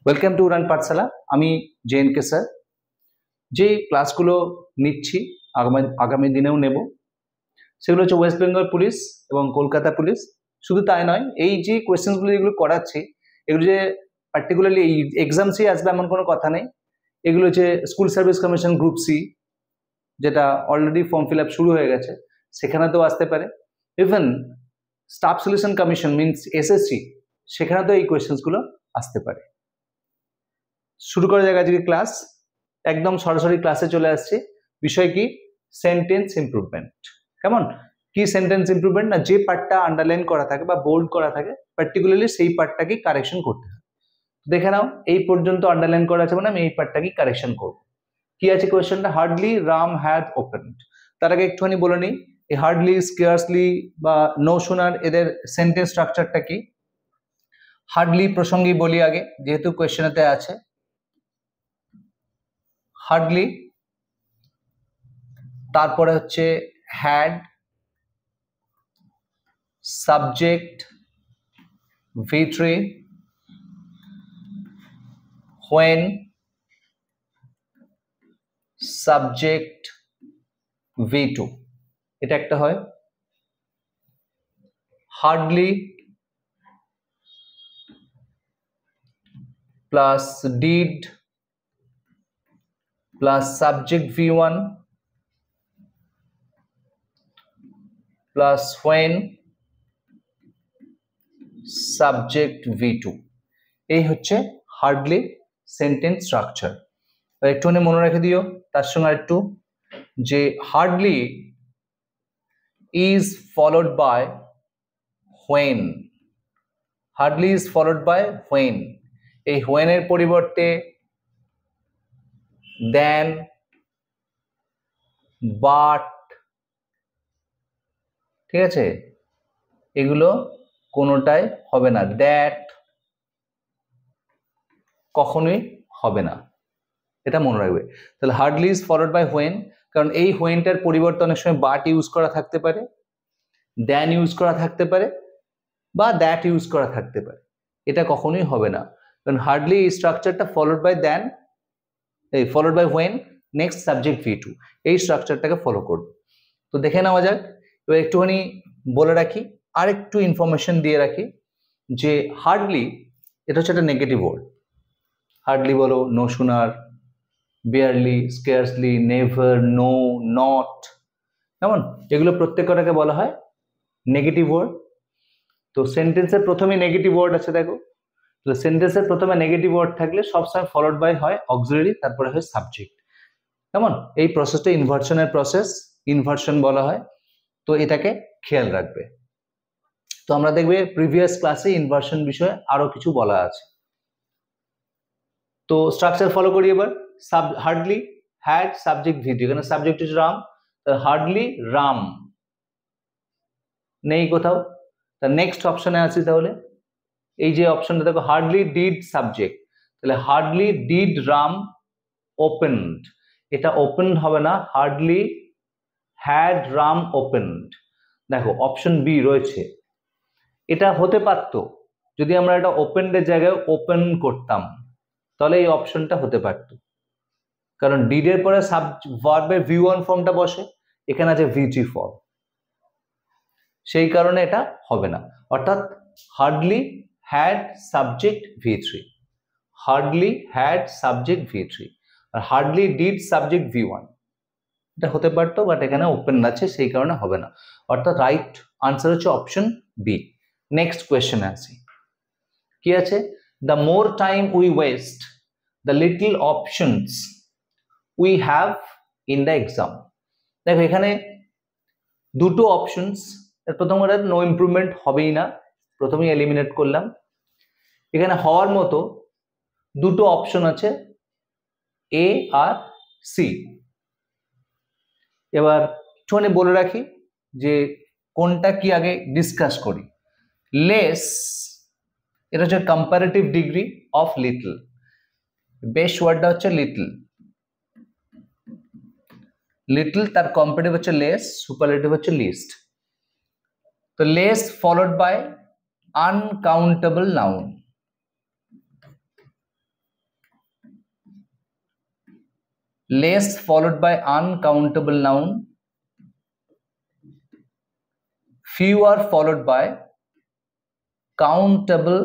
Welcome to উড়ান পাঠশালা। আমি জেএনকে sir. যে ক্লাসগুলো নিচ্ছি আগামী দিনেও নেব, সেগুলো হচ্ছে ওয়েস্ট বেঙ্গল পুলিশ এবং কলকাতা পুলিশ। শুধু তাই নয়, এই যে কোয়েশ্চেনগুলো যেগুলো করাচ্ছি, এগুলো যে পার্টিকুলারলি এই এক্সাম সি আসবে এমন কোনো কথা নেই। এগুলো হচ্ছে school service commission group C, যেটা অলরেডি ফর্ম ফিল আপ শুরু হয়ে গেছে, সেখানেতেও আসতে পারে। Even staff selection commission means SSC, সেখানেতেও এই কোয়েশ্চেনগুলো আসতে পারে। শুরু করা যাক আজকে ক্লাস। একদম সরাসরি ক্লাসে চলে আসছে। বিষয় কি? Sentence improvement. কেমন? কি সেন্টেন্স ইমপ্রুভমেন্ট? না, যে পার্টটা আন্ডারলাইন করা থাকে বা বোল্ড করা থাকে, পার্টিকুলারলি সেই পার্টটাকে কারেকশন করতে হয়। দেখে নাও, এই পর্যন্ত আন্ডারলাইন করা আছে, মানে আমি এই পার্টটাকে কারেকশন করব। কি আছে কোয়েশ্চেনটা? Hardly Ram had opened. তার আগে একটুখানি বলে নিই, এই হার্ডলি, স্কেয়ার্সলি বা নো সুনার, এদের সেন্টেন্স স্ট্রাকচারটা কি? হার্ডলি প্রসঙ্গে বলি আগে, যেহেতু কোয়েশ্চেনেতে আছে। হার্ডলি, তারপরে হচ্ছে had, subject V3, when, subject V2। এটা একটা হয়। Hardly plus did plus subject V1 plus when, subject V2। এই হচ্ছে হার্ডলি সেন্টেন্স স্ট্রাকচার। একটুখানি মনে রেখে দিও তার সঙ্গে একটু, যে hardly is followed by when, hardly is followed by when। এই when এর পরিবর্তে দেন, বাট, ঠিক আছে, এগুলো কোনোটাই হবে না। দ্যাট কখনোই হবে না, এটা মনে রাখবে। তাহলে hardly is followed by when, কারণ এই হোয়েনটার পরিবর্তে অনেক সময় বাট ইউজ করা থাকতে পারে, দেন ইউজ করা থাকতে পারে, বা দ্যাট ইউজ করা থাকতে পারে। এটা কখনোই হবে না, কারণ হার্ডলি এই স্ট্রাকচারটা ফলোড বাই দেন, এই followed by when, next subject V2, এই স্ট্রাকচারটাকে ফলো করবে। তো দেখে নেওয়া যাক। এবার একটুখানি বলে রাখি, আর একটু ইনফরমেশন দিয়ে রাখি, যে হার্ডলি এটা হচ্ছে একটা নেগেটিভ ওয়ার্ড। হার্ডলি বলো, no sooner, barely, scarcely, never, no, not, কেমন, এগুলো প্রত্যেকটাকে বলা হয় নেগেটিভ ওয়ার্ড। তো সেন্টেন্সের প্রথমে নেগেটিভ ওয়ার্ড আছে, দেখো। তো সেন্টেন্সের প্রথমে নেগেটিভ ওয়ার্ড থাকলে সবসময় ফলোড বাই হয় অক্সিলারি, তারপরে হয় সাবজেক্ট। কেমন? এই প্রসেসটা ইনভার্সনের প্রসেস, ইনভার্সন বলা হয়। তো এটাকে খেয়াল রাখবে। তো আমরা দেখবে প্রিভিয়াস ক্লাসে ইনভার্সন বিষয়ে আরো কিছু বলা আছে। তো স্ট্রাকচার ফলো করি এবার। হার্ডলি হ্যাড সাবজেক্ট V2, এখানে সাবজেক্ট হচ্ছে রাম, হার্ডলি রাম নেই কোথাও। তার নেক্সট অপশনে আছি, তাহলে এই যে অপশনটা দেখো, হার্ডলি ডিড সাবজেক্ট, তাহলে হার্ডলি ডিড রাম ওপেনড, এটা ওপেনড হবে না, হার্ডলি হ্যাড রাম ওপেনড। দেখো অপশন বি রয়েছে, এটা হতে পারতো যদি আমরা এটা ওপেনডের জায়গায় ওপেন করতাম, তাহলে এই অপশনটা হতে পারতো, কারণ ডিডের পরে ভার্বের V1 ফর্মটা বসে, এখানে আছে V3 ফর্ম, সেই কারণে এটা হবে না। অর্থাৎ hardly had subject V3, hardly had subject V3, আর হার্ডলি ডিড সাবজেক্ট V1। এটা হতে পারতো, বাট এখানে ওপেন আছে, সেই কারণে হবে না। অর্থাৎ রাইট আনসার হচ্ছে অপশন বি। নেক্সট কোয়েশ্চেনে আসি। কি আছে? The more time we West, the little options we have in the exam. দেখো এখানে দুটো অপশনস, প্রথম কথা নো ইমপ্রুভমেন্ট হবেই না, প্রথমেই এলিমিনেট করলাম। এখানে হওয়ার মতো দুটো অপশন আছে, এ আর সি। এবার একটুখানি বলে রাখি যে কোনটা কি আগে ডিসকাস করি। লেস, এটা হচ্ছে comparative degree of little, best ওয়ার্ডটা হচ্ছে লিটল, লিটল তার কম্পারেটিভ হচ্ছে লেস, সুপারলেটিভ হচ্ছে লিস্ট। তো less followed by uncountable noun, less followed by uncountable noun, fewer followed by countable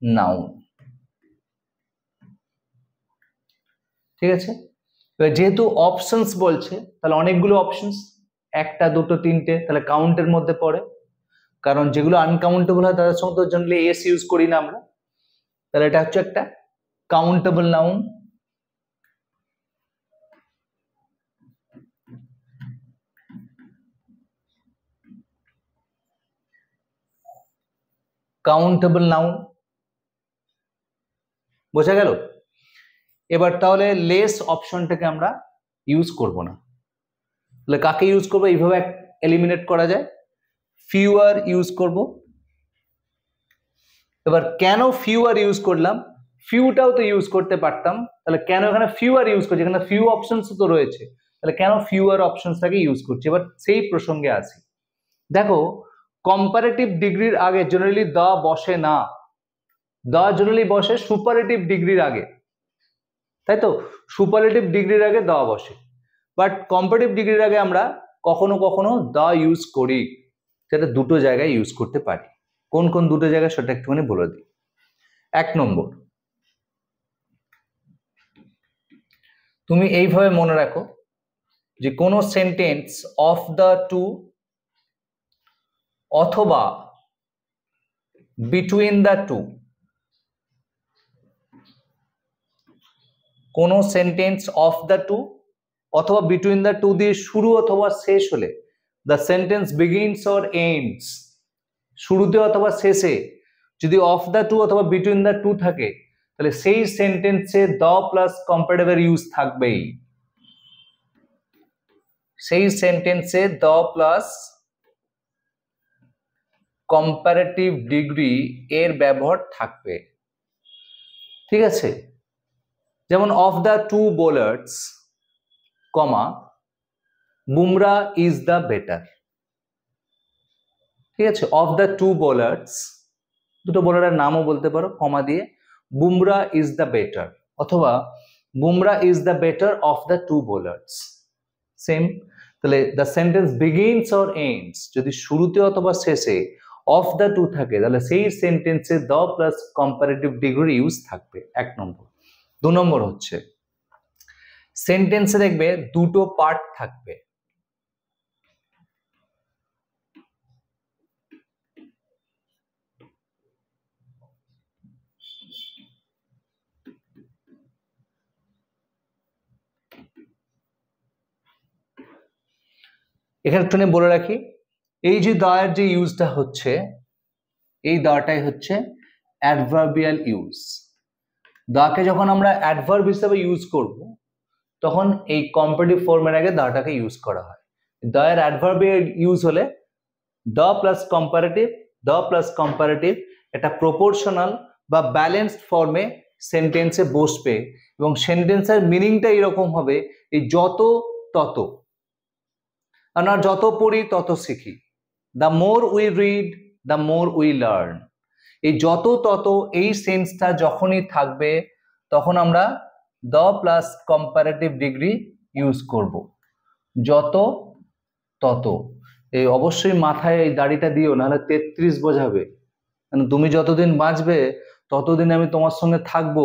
noun। ঠিক আছে, এবার যেহেতু অপশনস বলছে তাহলে অনেকগুলো অপশনস, একটা দুটো তিনটে, তাহলে কাউন্টের মধ্যে পড়ে, কারণ যেগুলো আনকাউন্টেবল হয় তাদের সঙ্গে তো জেনারেলি এস ইউজ করি না আমরা, তাহলে এটা হচ্ছে একটা কাউন্টেবল নাউন। কাউন্টেবল নাউন বোঝা গেল। এবার তাহলে লেস অপশনটাকে আমরা ইউজ করব না, তাহলে কাকে ইউজ করবো? এইভাবে এলিমিনেট করা যায়, ফিউয়ার ইউজ করব। এবার কেন ফিউয়ার ইউজ করলাম? ফিউটাও তো ইউজ করতে পারতাম, তাহলে কেন এখানে ফিউয়ার ইউজ করছি? এখানে ফিউ অপশনস তো রয়েছে, তাহলে কেন ফিউয়ার অপশনসটাকে ইউজ করছি? এবার সেই প্রসঙ্গে আসি। দেখো, কম্পারেটিভ ডিগ্রির আগে জেনারেলি দা বসে না, দা জেনারেলি বসে সুপারলেটিভ ডিগ্রির আগে, তাই তো? সুপারলেটিভ ডিগ্রির আগে দা বসে, বাট কম্পারেটিভ ডিগ্রির আগে আমরা কখনো কখনো দা ইউজ করি, সেটা দুটো জায়গায় ইউজ করতে পারি। কোন কোন দুটো জায়গায় সেটা একটুখানি বলে দিই। 1 নম্বর, তুমি এইভাবে মনে রাখো যে কোন সেন্টেন্স অফ দ্য টু অথবা বিটুইন দ্য টু, কোন সেন্টেন্স অফ দ্য টু অথবা বিটুইন দ্য টু দিয়ে শুরু অথবা শেষ হলে, the sentence begins or ends, শুরুতে অথবা শেষে যদি অফ দ্য টু অথবা বিটুইন দ্য টু থাকে, তাহলে সেই সেন্টেন্সে দ্য প্লাস কম্পারেটিভ ইউজ থাকবেই, সেই সেন্টেন্সে দ্য প্লাস কম্পারেটিভ ডিগ্রি এর ব্যবহার থাকবে। ঠিক আছে, যেমন of the two bowlers comma Bumrah is the better. ঠিক আছে, অফ দ্য টু বোলার্স, দুটো বোলারের নামও বলতে পারো কমা দিয়ে, বুমরা ইজ দ্য বেটার অথবা Bumrah is the better of the two bowlers, same. তাহলে the sentence begins or ends যদি শুরুতে অথবা শেষে অফ দ্য টু থাকে, তাহলে সেই সেন্টেন্সে the plus comparative degree use থাকবে, 1 নম্বর। 2 নম্বর হচ্ছে সেন্টেন্সে দেখবে দুটো পার্ট থাকবে। এখানে একটু বলে রাখি, এই যে দায়ের যে ইউজটা হচ্ছে, এই দাটাই হচ্ছে অ্যাডভার্বিয়াল ইউজ। দাকে যখন আমরা অ্যাডভার্ব হিসেবে ইউজ করব, তখন এই কম্পারেটিভ ফর্মের আগে দাটাকে ইউজ করা হয়। দায়ের অ্যাডভার্বিয়াল ইউজ হলে দ্য প্লাস কম্পারেটিভ এটা প্রপোর্শনাল বা ব্যালেন্সড ফর্মে সেন্টেন্সে বসবে, এবং সেন্টেন্সের মিনিংটা এরকম হবে এই যত তত, আমরা যত পড়ি তত শিখি, the more we read the more we learn. এই যত তত এই সেন্সটা যখনই থাকবে তখন আমরা the plus comparative degree use করব, যত তত। এই অবশ্যই মাথায় এই দাড়িটা দিও, নাহলে 33 বোঝাবে, তুমি যতদিন বাঁচবে ততদিন আমি তোমার সঙ্গে থাকবো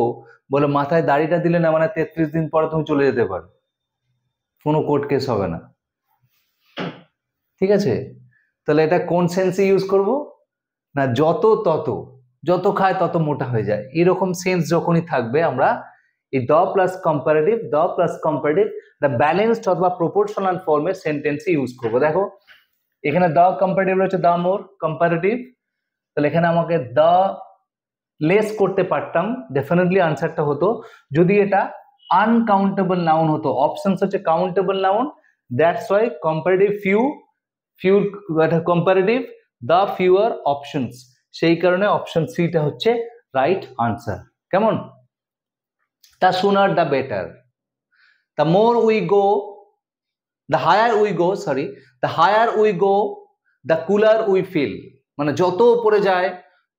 বলে মাথায় দাড়িটা দিলে না, মানে 33 দিন পরে তুমি চলে যেতে পারো, কোনো কোর্ট কেস হবে না। ঠিক আছে, তাহলে এটা কোন সেন্সে ইউজ করব না, যত তত, যত খায় তত মোটা হয়ে যায়, এরকম সেন্স যখনই থাকবে আমরা এই the plus comparative the balanced অথবা প্রপোর্শনাল ফর্মে সেন্টেন্সে ইউজ করব। দেখো এখানে দ্য কম্পারেটিভ রয়েছে দ্য মোর কম্পারেটিভ, তাহলে এখানে আমাকে দ্য লেস করতে পারতাম, ডেফিনেটলি আনসারটা হতো যদি এটা আনকাউন্টেবল নাউন হতো। অপশনস হচ্ছে countable noun, that's why comparative few comparative the fewer options, সেই কারণে অপশন সিটা হচ্ছে রাইট আনসার। কেমন? The sooner the better, the more we go, the higher we go, the higher we go the cooler we feel, মানে যত উপরে যায়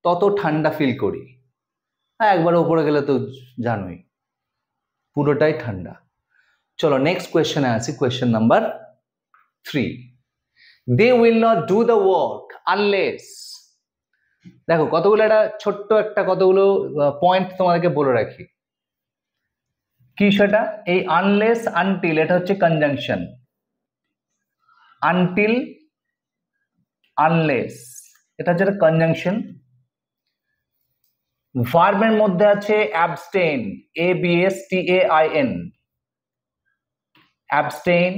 তত ঠান্ডা ফিল করি। হ্যাঁ, একবার উপরে গেলে তো জানোই পুরোটাই ঠান্ডা। চলো নেক্সট কোয়েশ্চেনে আসি, question number 3। They will not do the work unless, দেখো কতগুলো কতগুলো পয়েন্ট তোমাদেরকে বলে রাখি। কি সেটা? এই আনলেস আনটিল এটা হচ্ছে কনজাংশন, আনটিল আনলেস এটা হচ্ছে কনজাংশন। ভার্বের মধ্যে আছে abstain, ABSTAIN, abstain.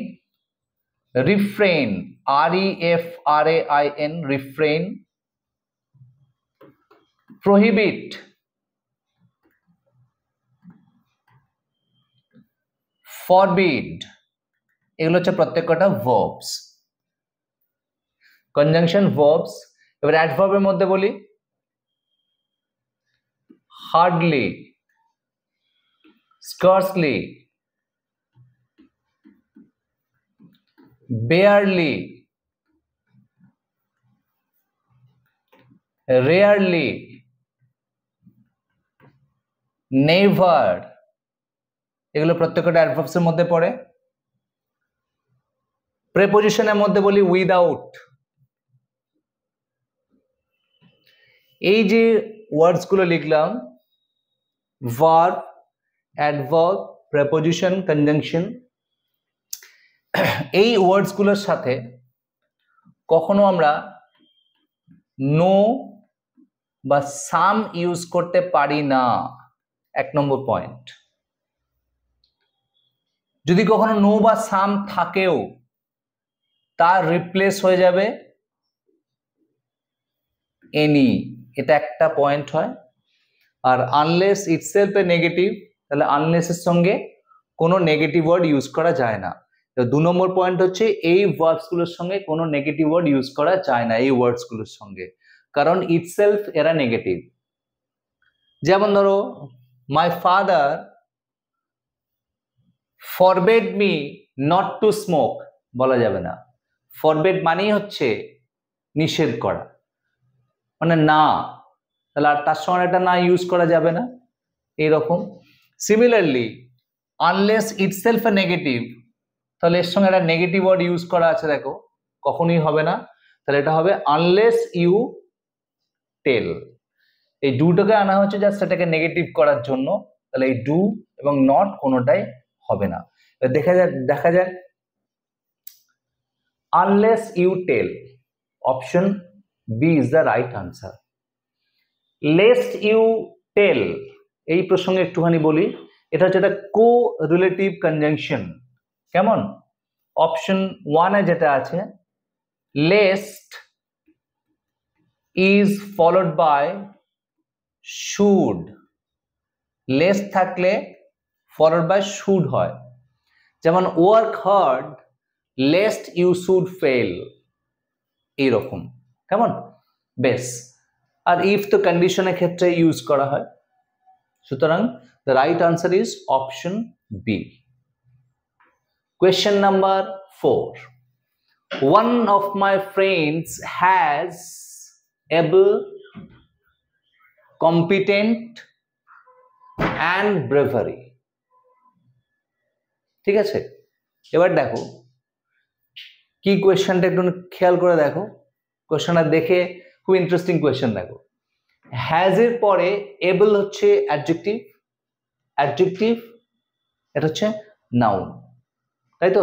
Refrain, REFRAIN, refrain. Prohibit, forbid, এগুলো হচ্ছে প্রত্যেকটা ভার্বস, কনজাংশন ভার্বস। এবার অ্যাডভার্বের মধ্যে বলি hardly, scarcely, barely, rarely, never, এগুলো প্রত্যেকটা অ্যাডভার্বস এর মধ্যে পড়ে। প্রেপোজিশনের মধ্যে বলি উইদাউট। এই যে ওয়ার্ডস গুলো লিখলাম, ভার্ব, অ্যাডভার্ব, প্রেপোজিশন, কনজাংশন, এই ওয়ার্ডস গুলোর সাথে কখনো আমরা নো বা সাম ইউজ করতে পারি না, 1 নম্বর পয়েন্ট। যদি কখনো নো বা সাম থাকেও তার রিপ্লেস হয়ে যাবে এনি, এটা একটা পয়েন্ট হয়। আর আনলেস ইটসেলফ এ নেগেটিভ, তাহলে আনলেস এর সঙ্গে কোনো নেগেটিভ ওয়ার্ড ইউজ করা যায় না। 2 নম্বর পয়েন্ট হচ্ছে এই ভার্বস গুলোর সঙ্গে কোনো নেগেটিভ ওয়ার্ড ইউজ করা যায় না, এই ওয়ার্ডস গুলোর সঙ্গে, কারণ ইটসেলফ এরা নেগেটিভ। যেমন ধরো my father forbade me not to smoke, বলা যাবে না। ফরবেড মানেই হচ্ছে নিষেধ করা, মানে না, তাহলে আর তার সঙ্গে একটা না ইউজ করা যাবে না, এইরকম। সিমিলারলি আনলেস ইটসেলফ এ নেগেটিভ, তাহলে এর সঙ্গে একটা নেগেটিভ ওয়ার্ড ইউজ করা আছে, দেখো কখনোই হবে না, তাহলে এটা হবে আনলেস ইউ টেল। এই ডুটাকে আনা হচ্ছে জাস্ট এটাকে নেগেটিভ করার জন্য, তাহলে এই ডু এবং নট কোনোটাই হবে না। দেখা যাক unless you tell, option B is the right answer. Lest you tell, এই প্রসঙ্গে একটুখানি বলি, এটা হচ্ছে একটা কো রিলেটিভ কনজাংশন। কেমন? অপশন 1 এ যেটা আছে, lest is followed by should, lest থাকলে ফলোড বাই শুড হয়। যেমন work hard lest you should fail, এইরকম। কেমন? বেশ। আর ইফ তো কন্ডিশনের ক্ষেত্রে ইউজ করা হয়, সুতরাং the right answer is option B. Question number 4. One of my friends has able, competent and bravery. ঠিক আছে, এবার দেখো কি কোয়েশ্চেনটা একটু খেয়াল করে দেখো, কোয়েশ্চেনটা দেখে খুব ইন্টারেস্টিং কোয়েশ্চেন। দেখো হ্যাজ এর পরে এবল হচ্ছে অ্যাডজেক্টিভ, অ্যাডজেক্টিভ এটা হচ্ছে নাউন, তাই তো?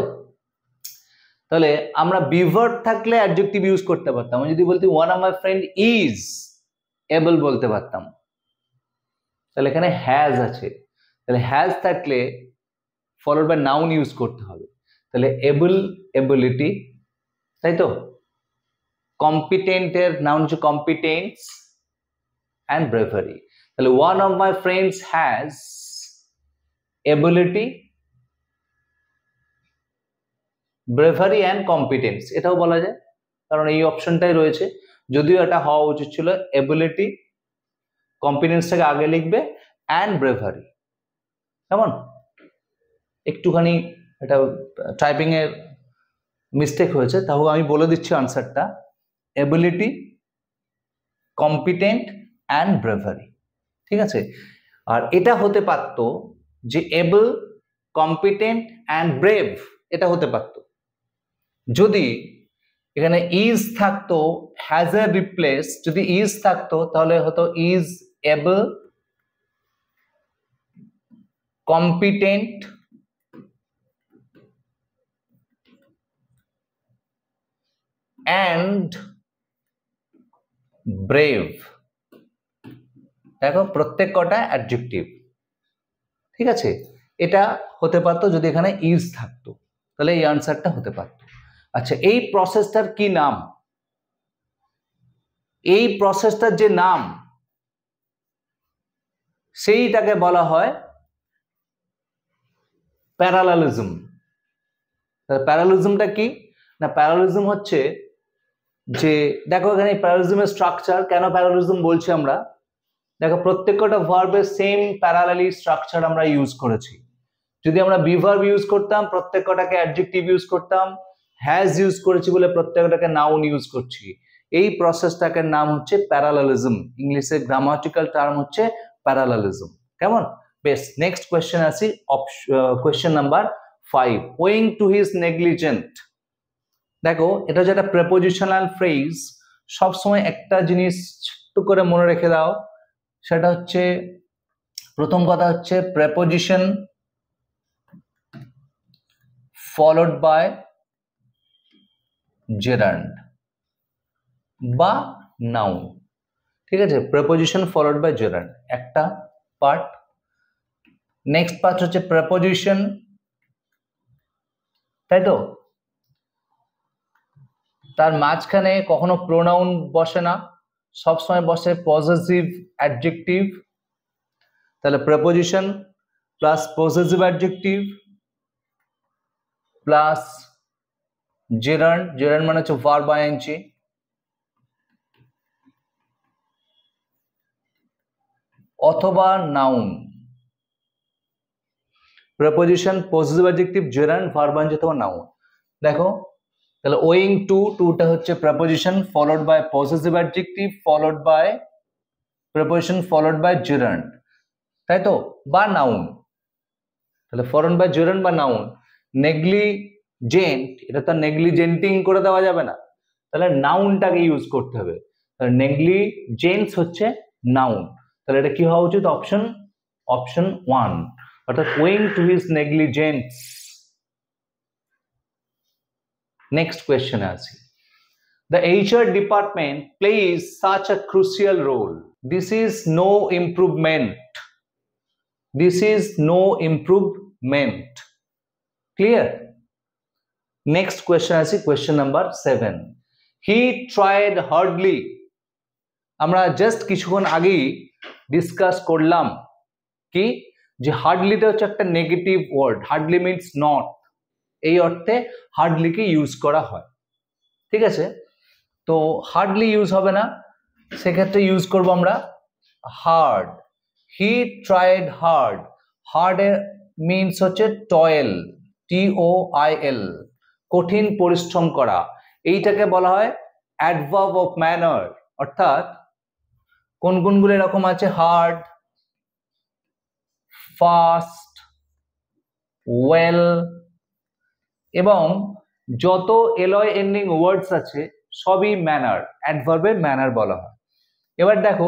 তাহলে আমরা বিভার্ব থাকলে অ্যাডজেক্টিভ ইউজ করতে পারতাম। আমি যদি বলতে one of my friend is able বলতে পারতাম। তাহলে এখানে হ্যাজ আছে, তাহলে হ্যাজ থাকলে ফলোড বাই নাউন ইউজ করতে হবে। তাহলে এবল, এবিলিটি, তাই তো? কম্পিটেন্টের নাউন হচ্ছে কম্পিটেন্স and bravery. তাহলে one of my friends has ability, bravery and competence, এটাও বলা যায়, কারণ এই অপশনটাই রয়েছে। যদিও এটা হওয়া উচিত ছিল ability, কম্পিটেন্সটাকে আগে লিখবে and bravery। কেমন? একটুখানি এটা টাইপিং এর মিস্টেক হয়েছে, তাহলে আমি বলে দিচ্ছি আনসারটা, ability, competent and bravery। ঠিক আছে? আর এটা হতে পারতো যে এবল কম্পিটেন্ট অ্যান্ড ব্রেভ, এটা হতে পারত। যদি এখানে ইজ থাকতো, হ্যাজ এ রিপ্লেস, যদি ইজ থাকতো তাহলে হতো is able, competent, and brave. দেখো প্রত্যেক কটা অ্যাডজেক্টিভ, ঠিক আছে? এটা হতে পারতো যদি এখানে ইজ থাকতো, তাহলে এই আনসারটা হতে পারতো। আচ্ছা, এই প্রসেসটার কি নাম? এই প্রসেসটার যে নাম সেইটাকে বলা হয় প্যারালালিজম। প্যারালালিজমটা কি না, প্যারালালিজম হচ্ছে যে, দেখো এখানে প্যারালালিজমের স্ট্রাকচার, কেন প্যারালালিজম বলছি আমরা, দেখো প্রত্যেকটা ভার্বের সেম প্যারালালি স্ট্রাকচার আমরা ইউজ করেছি। যদি আমরা বি ভার্ব ইউজ করতাম প্রত্যেকটাকে অ্যাডজেক্টিভ ইউজ করতাম, হ্যাজ ইউজ করেছি বলে প্রত্যেকটাকে নাউন ইউজ করছি। এই প্রসেসটাকে নাম হচ্ছে প্যারালালিজম, ইংলিশে গ্রামাটিক্যাল টার্ম হচ্ছে প্যারালালিজম। কেমন? বেশ, নেক্সট কোয়েশ্চেন আসি, question number 5, owing to his negligent. দেখো এটা যেটা প্রেপোজিশনাল ফ্রেজ, সবসময় একটা জিনিস ছোট্ট করে মনে রেখে দাও, সেটা হচ্ছে প্রথম কথা হচ্ছে প্রেপোজিশন followed by gerund বা noun, ঠিক আছে? preposition followed by gerund একটা পার্ট। নেক্সট পার্ট হচ্ছে preposition, তাই তো? তার মাঝখানে কখনো প্রোনাউন বসে না, সবসময় বসে পজেসিভ অ্যাডজেক্টিভ। তাহলে preposition plus possessive adjective plus gerund, gerund মানে হচ্ছে verb ing, অথবা noun. preposition possessive adjective gerund verb ing অথবা নাউন। দেখো তাহলে ওয়িং টু, টুটা হচ্ছে preposition followed by possessive adjective followed by preposition followed by gerund, তাই তো, বা নাউন। তাহলে followed by gerund বা নাউন। নেগলিজেন্ট, এটা তো নেগলিজেন্টিং করে দেওয়া যাবে না, তাহলে নাউনটাকে ইউজ করতে হবে। তাহলে নেগলিজেন্স হচ্ছে নাউন, তাহলে এটা কি হওয়া উচিত? অপশন 1, অর্থাৎ owing to his negligence. Next কোয়েশ্চেনে আসি, the HR department plays such a crucial role. This is no improvement. This is no improvement. Clear? Next question আসি, question number 7. He tried hardly. আমরা জাস্ট কিছুক্ষণ আগেই discuss করলাম কি, যে হার্ডলিটা হচ্ছে একটা negative word, hardly means not, এই অর্থে হার্ডলিকে ইউজ করা হয়, ঠিক আছে? তো হার্ডলি ইউজ হবে না, সেক্ষেত্রে ইউজ করব আমরা হার্ড। হি ট্রাইড হার্ড, হার্ড এর মিনস হচ্ছে টয়েল, TOIL, কঠিন পরিশ্রম করা। এইটাকে বলা হয় অ্যাডভার্ব অফ ম্যানার, অর্থাৎ কোন কোনগুলো এরকম আছে, হার্ড, ফাস্ট, ওয়েল, এবং যত এলয় এন্ডিং ওয়ার্ডস আছে সবই ম্যানার, অ্যাডভার্বের ম্যানার বলা হয়। এবার দেখো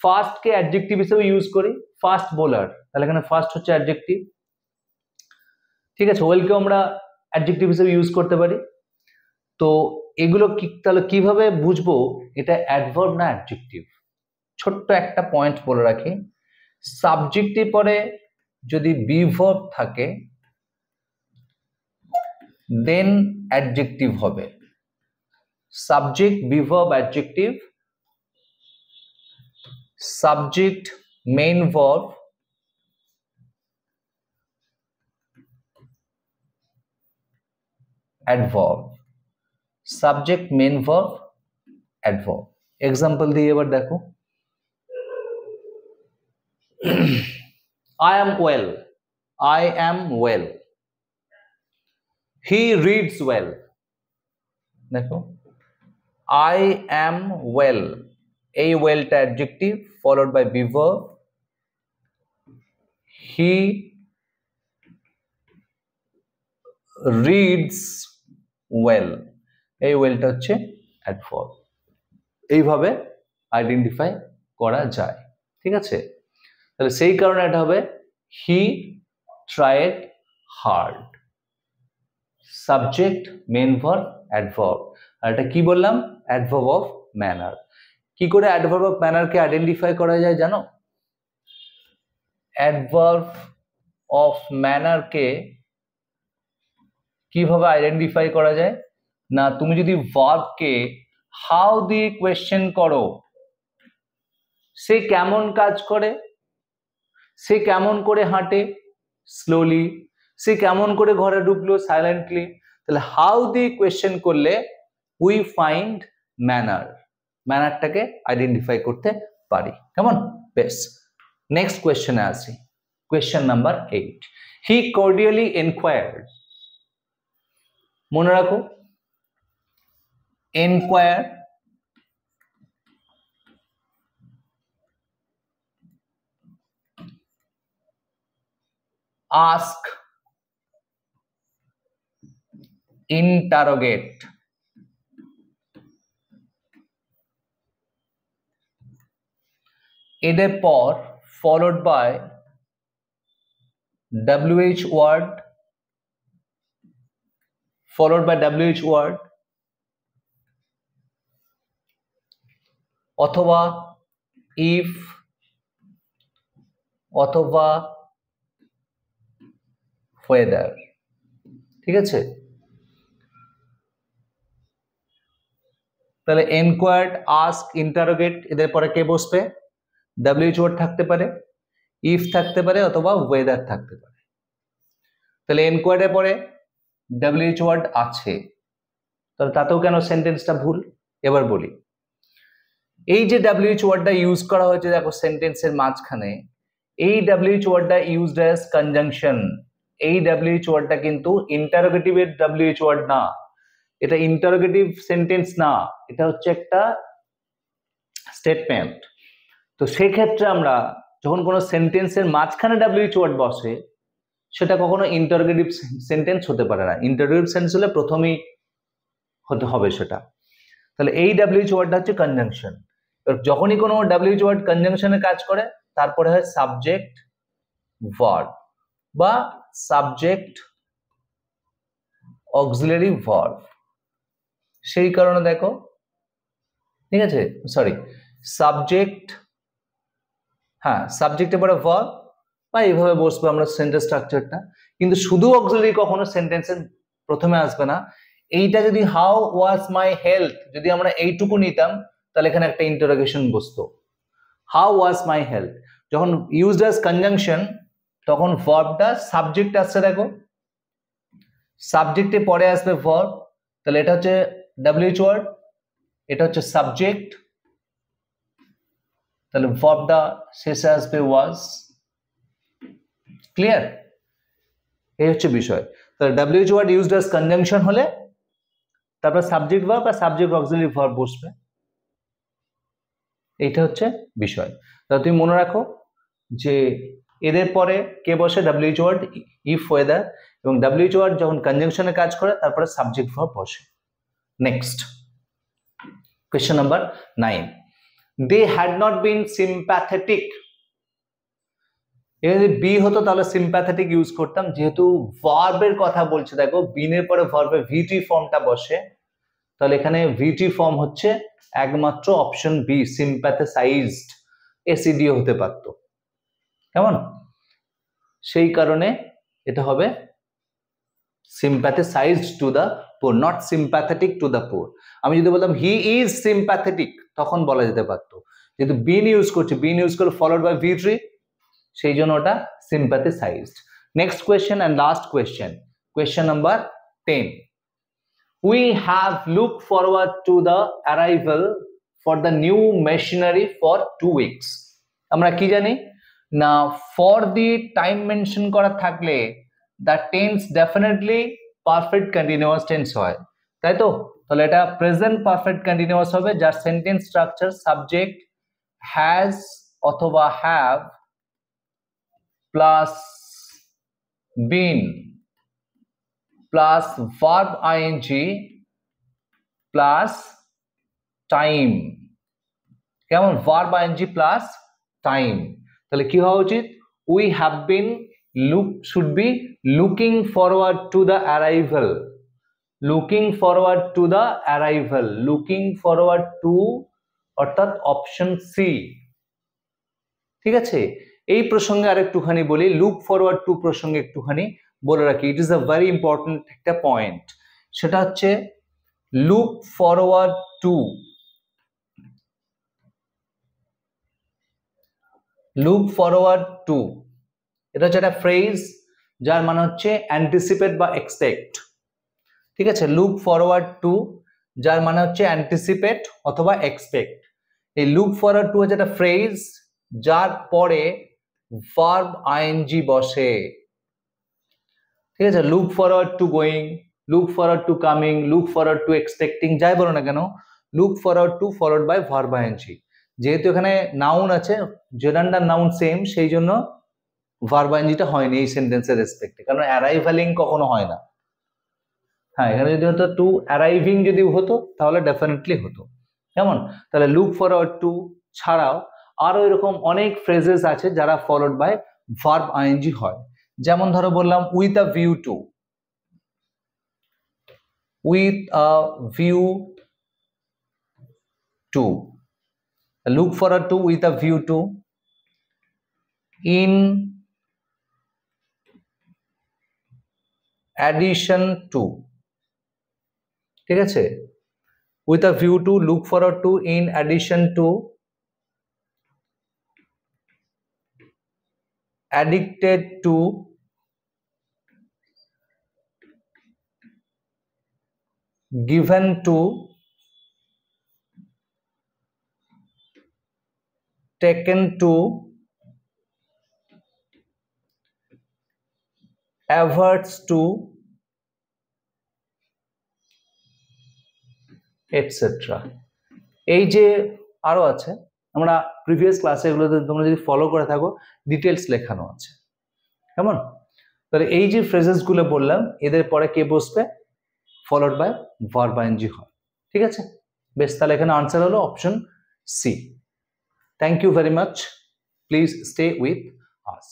ফাস্ট কে অ্যাডজেক্টিভ হিসেবে ইউজ করি, ফাস্ট বোলার, তাহলে এখানে ফাস্ট হচ্ছে অ্যাডজেক্টিভ, ঠিক আছে? ওয়েলকে আমরা অ্যাডজেক্টিভ হিসেবে ইউজ করতে পারি। তো এগুলো কি, তাহলে কিভাবে বুঝবো এটা অ্যাডভার্ব না অ্যাডজেক্টিভ? ছোট্ট একটা পয়েন্ট বলে রাখি, সাবজেক্টের পরে যদি বি ভার্ব থাকে দেন অ্যাডজেক্টিভ হবে, subject, be verb, adjective, subject, main verb, adverb, subject, main verb, adverb. Example দিয়ে এবার দেখো, I am well, I am well. He reads well. দেখো I am well, এই ওয়েলটা adjective followed by be verb. He reads well, এই ওয়েলটা হচ্ছে adverb. এইভাবে আইডেন্টিফাই করা যায়, ঠিক আছে? তাহলে সেই কারণে এটা হবে he tried hard. Subject, main verb, adverb. আর এটা কি বললাম? Adverb of manner. কি করে অ্যাডভার্ব অফ ম্যানারকে আইডেন্টিফাই করা যায় জানো? অ্যাডভার্ব অফ ম্যানারকে কিভাবে আইডেন্টিফাই করা যায় না, তুমি যদি ভার্বকে হাউ দিয়ে কোয়েশ্চেন করো, সে কেমন কাজ করে, সে কেমন করে হাঁটে, স্লোলি, সে কেমন করে ঘরে ঢুকলো, সাইলেন্টলি, তাহলে হাউ দিয়ে কোয়েশ্চেন করলে উই ফাইন্ড ম্যানার, ম্যানারটাকে আইডেন্টিফাই করতে পারি। কেমন? বেশ, নেক্সট কোয়েশ্চেনে আসি। কোয়েশ্চেন নাম্বার 8, হি কর্ডিয়ালি এনকোয়ার্ড। মনে রাখো, এনকোয়ার ask, interrogate, এদের পর followed by WH word, followed by WH word, অথবা if, অথবা whether, ঠিক আছে? তাহলে এনকোয়ার্ড, আস্ক, ইন্টারোগেট, এদের পরে কে বসবে? WH ওয়ার্ড থাকতে পারে, ইফ থাকতে পারে, অথবা ওয়েদার থাকতে পারে। তাহলে এনকোয়ার্ডের পরে WH ওয়ার্ড আছে, তাহলে তাতেও কেন সেন্টেন্সটা ভুল? এবার বলি, এই যে WH ওয়ার্ডটা ইউজ করা হয়েছে দেখো সেন্টেন্সের মাঝখানে, এই WH ওয়ার্ডটা ইউজড অ্যাজ কনজাংশন। এই WH ওয়ার্ডটা কিন্তু ইন্টারোগেটিভের WH ওয়ার্ড না, এটা ইন্টারোগেটিভ সেন্টেন্স না, এটা হচ্ছে একটা স্টেটমেন্ট। তো সেই ক্ষেত্রে আমরা যখন কোনো সেন্টেন্সের মাঝখানে WH ওয়ার্ড বসে, সেটা কখনো ইন্টারোগেটিভ সেন্টেন্স হতে পারে না। ইন্টারোগেটিভ সেন্স হলে প্রথমেই হতে হবে সেটা। তাহলে এই WH ওয়ার্ডটা হচ্ছে কনজাংশন। যখনই কোনো WH ওয়ার্ড কনজাংশনে কাজ করে, তারপরে হয় সাবজেক্ট ভার্ব বা সাবজেক্ট অক্সিলারি ভার্ব। সেই কারণে দেখো, ঠিক আছে, সরি, সাবজেক্ট, হ্যাঁ সাবজেক্টের পরে ভার্ব বা এইভাবে বসবে আমরা সেন্টেন্স স্ট্রাকচারটা। কিন্তু শুধু অক্সিলারি কখনো সেন্টেন্সের প্রথমে আসবে না। এইটা যদি হাউ ওয়াজ মাই হেলথ যদি আমরা এইটুকু নিতাম, তাহলে এখানে একটা ইন্টারোগেশন বসতো, হাউ ওয়াজ মাই হেলথ। যখন ইউজড অ্যাজ কনজাংশন, তখন ভার্বটা সাবজেক্ট আসছে, দেখো সাবজেক্টে পরে আসবে ভার্ব, তাহলে এটা হচ্ছে WH ওয়ার্ড, এটা হচ্ছে সাবজেক্ট, তাহলে ভার্বটা শেষে আসবে ওয়াজ। ক্লিয়ার? এই হচ্ছে বিষয়। তাহলে WH word used as conjunction হলে তারপর সাবজেক্ট ভার্ব বা সাবজেক্ট অক্সিলারি ভার্ব বসবে, এইটা হচ্ছে বিষয়। তাহলে তুমি মনে রাখো যে এদের পরে কে বসে? WH ওয়ার্ড, ইফ, ওয়েদার, এবং WH ওয়ার্ড যখন কনজাংশনে কাজ করে তারপরে সাবজেক্ট ভার্ব বসে। Next question number 9, they had not been sympathetic. যদি বি হতো তাহলে সিম্প্যাথেটিক ইউজ করতাম, যেহেতু ভার্বের কথা বলছে, দেখো বিনের পরে ভার্বের ভিটি ফর্মটা বসে, তাহলে এখানে ভিটি ফর্ম হচ্ছে একমাত্র অপশন বি, সিম্প্যাথেসাইজড। এসিডিও হতে পারতো, কেমন? সেই কারণে এটা হবে sympathized to the poor, not sympathetic to the poor. আমি যদি বলতাম হি ইজ সিম্প্যাথেটিক, তখন বলা যেতে পারতো, যেহেতু বিন ইউজ করছি, বিন ইউজ করে ফলোড বাই V3, সেই জন্য ওটা sympathized. Next question and last question, question number 10, we have looked forward to the arrival for the new machinery for 2 weeks. আমরা কি জানি না, ফর দি টাইম মেনশন করা থাকলে the tense definitely perfect continuous tense হয়, তাই তো? তাহলে এটা প্রেজেন্ট পারফেক্ট কন্টিনিউয়াস হবে, যার সেন্টেন্স স্ট্রাকচার সাবজেক্ট হ্যাজ অথবা have plus been plus verb ing plus time. কেমন? Verb ing plus time. তাহলে কি হওয়া উচিত? We have been should be looking forward to the arrival. Looking forward to the arrival, looking forward to অর্থাৎ option C. ঠিক আছে, এই প্রসঙ্গে আরেকটুখানি বলি, লুক ফরওয়ার্ড টু প্রসঙ্গে একটুখানি বলে রাখি, it is a very important একটা পয়েন্ট। সেটা হচ্ছে look forward two, look forward two এটা হচ্ছে একটা ফ্রেজ যার মানে হচ্ছে অ্যান্টিসিপেট বা এক্সপেক্ট। ঠিক আছে, লুক ফরওয়ার্ড টু যার মানে হচ্ছে অ্যান্টিসিপেট অথবা এক্সপেক্ট। এই লুক ফরওয়ার্ড টু হচ্ছে একটা ফ্রেজ যার পরে ভার্ব আইএনজি বসে। ঠিক আছে, look forward to going, look forward to coming, look forward to expecting, যাই বলো না কেন, look forward to followed by verb ING. যেহেতু এখানে নাউন আছে, জেন্ডার নাউন সেম, সেই জন্য ভার্ব আইএনজিটা হয়নি এই সেন্টেন্সের রেসপেক্টে, কারণ অ্যারাইভালিং কখনো হয় না। হ্যাঁ, এখানে যদি হতো টু অ্যারাইভিং যদি হতো তাহলে ডেফিনেটলি হতো। কেমন? তাহলে লুক ফরওয়ার্ড টু ছাড়াও আরো এরকম অনেক ফ্রেজেস আছে যারা ফলোড বাই ভার্ব আইএনজি হয়। যেমন ধরো বললাম with a view to, with a view to, look forward two with a view to, in addition to. ঠিক আছে, with a view to, look forward to, in addition to, addicted to, given to, taken to, averts to, etcetera. এই যে আরো আছে, আমরা previous ক্লাসে এগুলোতে তোমরা যদি ফলো করে থাকো ডিটেলস লেখানো আছে। কেমন? তাহলে এই যে ফ্রেজেস গুলো বললাম এদের পরে কে বসবে? ফলোড বাই ভার্ব আইএনজি হয়। ঠিক আছে, বেশ, তাহলে এখানে আনসার হলো option C. Thank you very much, please stay with us.